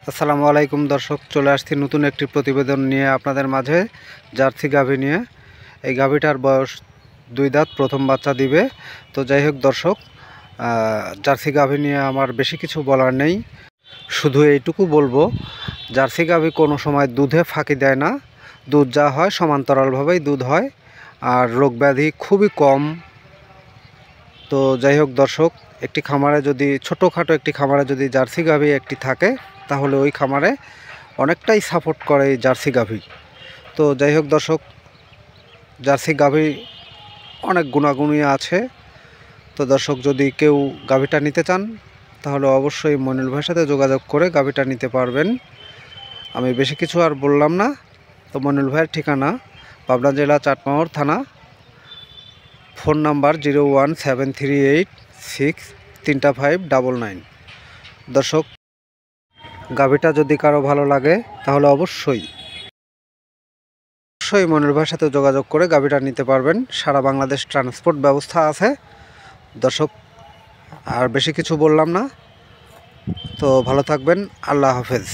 আসসালামু আলাইকুম দর্শক, চলে আসছি নতুন একটি প্রতিবেদন নিয়ে আপনাদের মাঝে। জার্সি গাভী নিয়ে। এই গাভীটার বয়স 2 দাঁত, প্রথম বাচ্চা দিবে। তো যাই হোক দর্শক, জার্সি গাভী নিয়ে আমার বেশি কিছু বলার নেই, শুধু এইটুকু বলবো, জার্সি গাভী কোনো সময় দুধে ফাঁকি দেয় না। দুধ যা হয় সমান্তরালভাবেই দুধ হয়, আর রোগ ব্যাধি খুবই কম। তো যাই হোক দর্শক, একটি খামারে যদি ছোটোখাটো একটি খামারে যদি জার্সি গাভী একটি থাকে, তাহলে ওই খামারে অনেকটাই সাপোর্ট করে এই জার্সি গাভী। তো যাই হোক দর্শক, জার্সি গাভী অনেক গুণাগুণী আছে। তো দর্শক, যদি কেউ গাভীটা নিতে চান, তাহলে অবশ্যই মনির ভাইয়ের সাথে যোগাযোগ করে গাভীটা নিতে পারবেন। আমি বেশি কিছু আর বললাম না। তো মনির ভাইয়ের ঠিকানা পাবনা জেলা চাটমোহর থানা, ফোন নাম্বার 01738635999। দর্শক, গাভীটা যদি কারো ভালো লাগে, তাহলে অবশ্যই মনির ভাইয়ের সাথে যোগাযোগ করে গাভীটা নিতে পারবেন। সারা বাংলাদেশ ট্রান্সপোর্ট ব্যবস্থা আছে। দর্শক, আর বেশি কিছু বললাম না। তো ভালো থাকবেন। আল্লাহ হাফেজ।